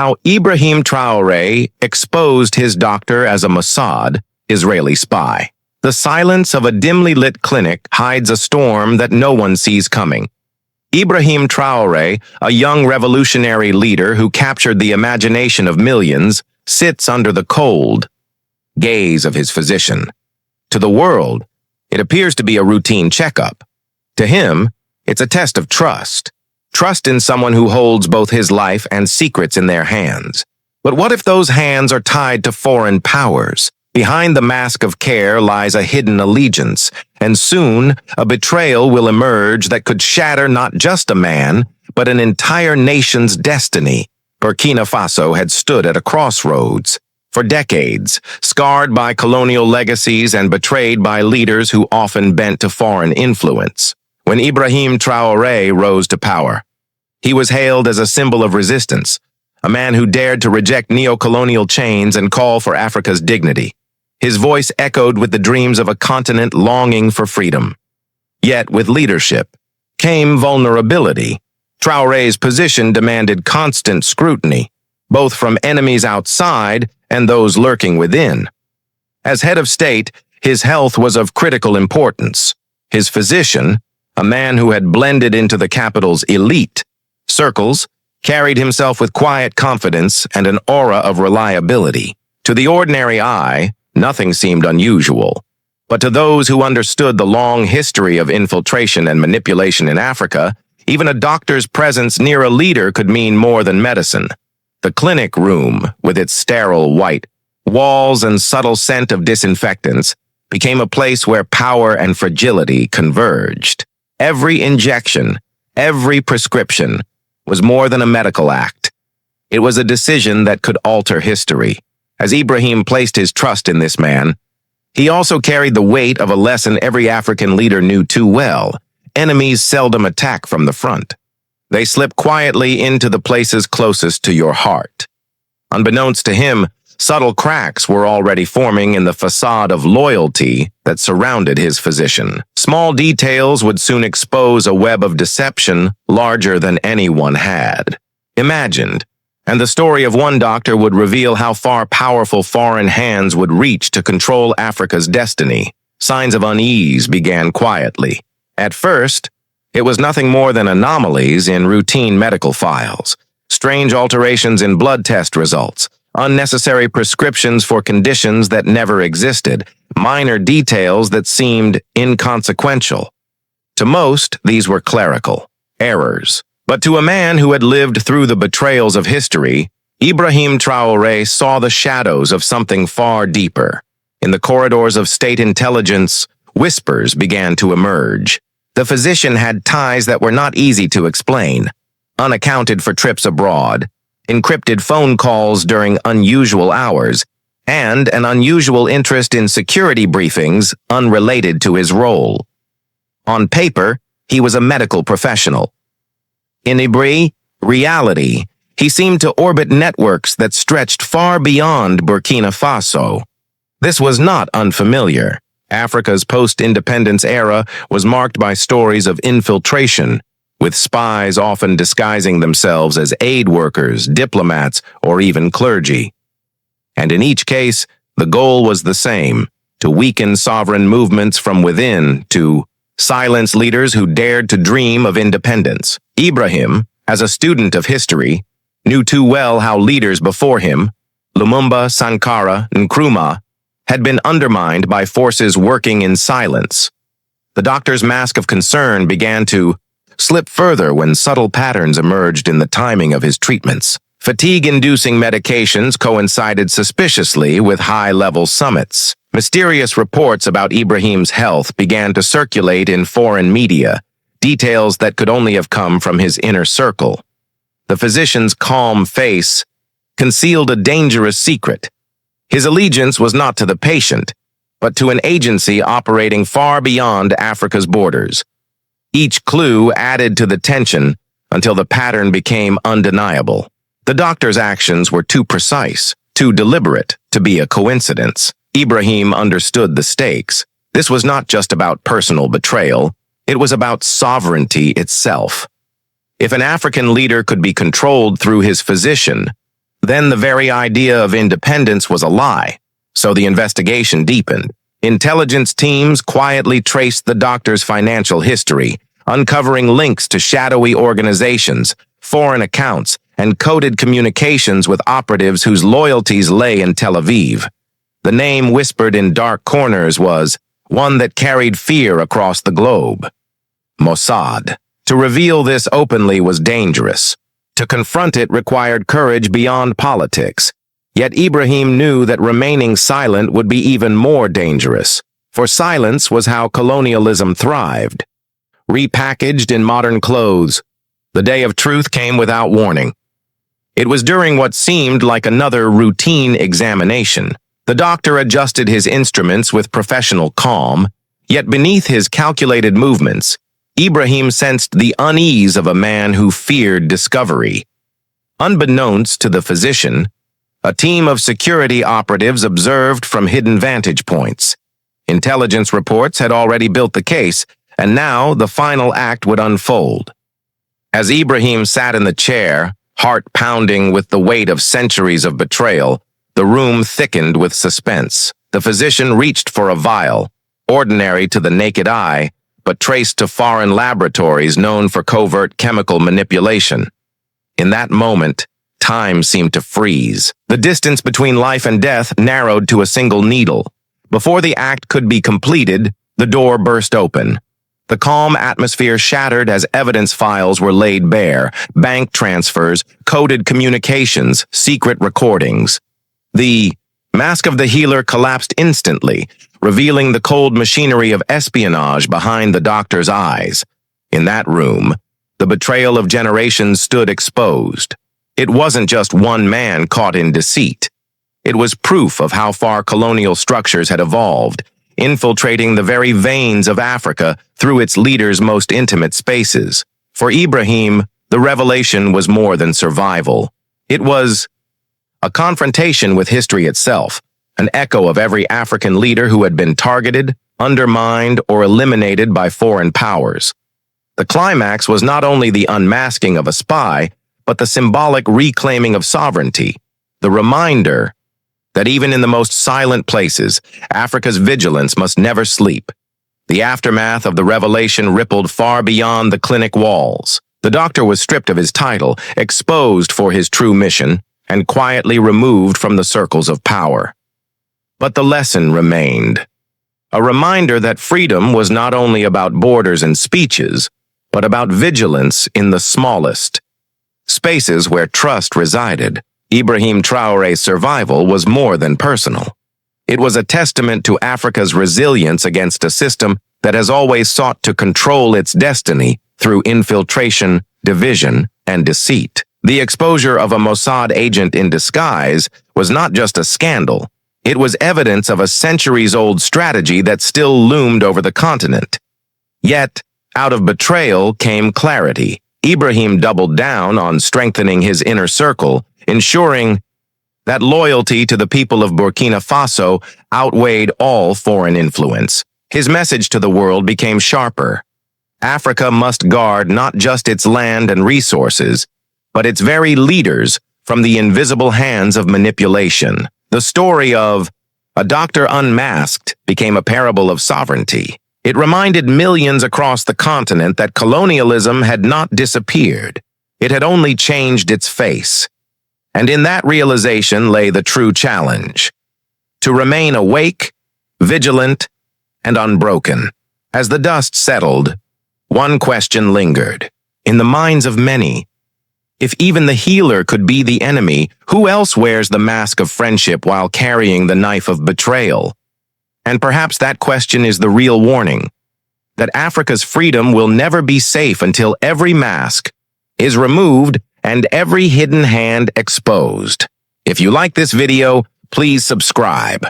how Ibrahim Traoré exposed his doctor as a Mossad, Israeli spy. The silence of a dimly lit clinic hides a storm that no one sees coming. Ibrahim Traoré, a young revolutionary leader who captured the imagination of millions, sits under the cold gaze of his physician. To the world, it appears to be a routine checkup. To him, it's a test of trust. Trust in someone who holds both his life and secrets in their hands. But what if those hands are tied to foreign powers? Behind the mask of care lies a hidden allegiance, and soon a betrayal will emerge that could shatter not just a man, but an entire nation's destiny. Burkina Faso had stood at a crossroads. For decades, scarred by colonial legacies and betrayed by leaders who often bent to foreign influence. When Ibrahim Traoré rose to power, he was hailed as a symbol of resistance, a man who dared to reject neo-colonial chains and call for Africa's dignity. His voice echoed with the dreams of a continent longing for freedom. Yet, with leadership came vulnerability. Traoré's position demanded constant scrutiny, both from enemies outside and those lurking within. As head of state, his health was of critical importance. His physician, a man who had blended into the capital's elite circles, carried himself with quiet confidence and an aura of reliability. To the ordinary eye, nothing seemed unusual. But to those who understood the long history of infiltration and manipulation in Africa, even a doctor's presence near a leader could mean more than medicine. The clinic room, with its sterile white walls and subtle scent of disinfectants, became a place where power and fragility converged. Every injection, every prescription, was more than a medical act. It was a decision that could alter history. As Ibrahim placed his trust in this man, he also carried the weight of a lesson every African leader knew too well. Enemies seldom attack from the front. They slip quietly into the places closest to your heart. Unbeknownst to him, subtle cracks were already forming in the facade of loyalty that surrounded his physician. Small details would soon expose a web of deception larger than anyone had imagined, and the story of one doctor would reveal how far powerful foreign hands would reach to control Africa's destiny. Signs of unease began quietly. At first, it was nothing more than anomalies in routine medical files, strange alterations in blood test results, unnecessary prescriptions for conditions that never existed, minor details that seemed inconsequential. To most, these were clerical errors. But to a man who had lived through the betrayals of history, Ibrahim Traoré saw the shadows of something far deeper. In the corridors of state intelligence, whispers began to emerge. The physician had ties that were not easy to explain, unaccounted for trips abroad, encrypted phone calls during unusual hours, and an unusual interest in security briefings unrelated to his role. On paper, he was a medical professional. In reality, he seemed to orbit networks that stretched far beyond Burkina Faso. This was not unfamiliar. Africa's post-independence era was marked by stories of infiltration, with spies often disguising themselves as aid workers, diplomats, or even clergy. And in each case, the goal was the same: to weaken sovereign movements from within, to silence leaders who dared to dream of independence. Ibrahim, as a student of history, knew too well how leaders before him, Lumumba, Sankara, Nkrumah, had been undermined by forces working in silence. The doctor's mask of concern began to slip further when subtle patterns emerged in the timing of his treatments. Fatigue-inducing medications coincided suspiciously with high-level summits. Mysterious reports about Ibrahim's health began to circulate in foreign media, details that could only have come from his inner circle. The physician's calm face concealed a dangerous secret. His allegiance was not to the patient, but to an agency operating far beyond Africa's borders. Each clue added to the tension until the pattern became undeniable. The doctor's actions were too precise, too deliberate to be a coincidence. Ibrahim understood the stakes. This was not just about personal betrayal, it was about sovereignty itself. If an African leader could be controlled through his physician, Then the very idea of independence was a lie, so the investigation deepened. Intelligence teams quietly traced the doctor's financial history, uncovering links to shadowy organizations, foreign accounts, and coded communications with operatives whose loyalties lay in Tel Aviv. The name whispered in dark corners was one that carried fear across the globe: Mossad. To reveal this openly was dangerous. To confront it required courage beyond politics. Yet Ibrahim knew that remaining silent would be even more dangerous, for silence was how colonialism thrived. Repackaged in modern clothes, the day of truth came without warning. It was during what seemed like another routine examination. The doctor adjusted his instruments with professional calm, yet beneath his calculated movements, Ibrahim sensed the unease of a man who feared discovery. Unbeknownst to the physician, a team of security operatives observed from hidden vantage points. Intelligence reports had already built the case, and now the final act would unfold. As Ibrahim sat in the chair, heart pounding with the weight of centuries of betrayal, the room thickened with suspense. The physician reached for a vial, ordinary to the naked eye, but traced to foreign laboratories known for covert chemical manipulation. In that moment, time seemed to freeze. The distance between life and death narrowed to a single needle. Before the act could be completed, the door burst open. The calm atmosphere shattered as evidence files were laid bare: bank transfers, coded communications, secret recordings. The mask of the healer collapsed instantly, revealing the cold machinery of espionage behind the doctor's eyes. In that room, the betrayal of generations stood exposed. It wasn't just one man caught in deceit. It was proof of how far colonial structures had evolved, infiltrating the very veins of Africa through its leaders' most intimate spaces. For Ibrahim, the revelation was more than survival. It was a confrontation with history itself, an echo of every African leader who had been targeted, undermined, or eliminated by foreign powers. The climax was not only the unmasking of a spy, but the symbolic reclaiming of sovereignty, the reminder that even in the most silent places, Africa's vigilance must never sleep. The aftermath of the revelation rippled far beyond the clinic walls. The doctor was stripped of his title, exposed for his true mission, and quietly removed from the circles of power. But the lesson remained. A reminder that freedom was not only about borders and speeches, but about vigilance in the smallest spaces where trust resided. Ibrahim Traoré's survival was more than personal. It was a testament to Africa's resilience against a system that has always sought to control its destiny through infiltration, division, and deceit. The exposure of a Mossad agent in disguise was not just a scandal. It was evidence of a centuries-old strategy that still loomed over the continent. Yet, out of betrayal came clarity. Ibrahim doubled down on strengthening his inner circle, ensuring that loyalty to the people of Burkina Faso outweighed all foreign influence. His message to the world became sharper. Africa must guard not just its land and resources, but its very leaders from the invisible hands of manipulation. The story of a doctor unmasked became a parable of sovereignty. It reminded millions across the continent that colonialism had not disappeared. It had only changed its face. And in that realization lay the true challenge: to remain awake, vigilant, and unbroken. As the dust settled, one question lingered. In the minds of many, if even the healer could be the enemy, who else wears the mask of friendship while carrying the knife of betrayal? And perhaps that question is the real warning, that Africa's freedom will never be safe until every mask is removed and every hidden hand exposed. If you like this video, please subscribe.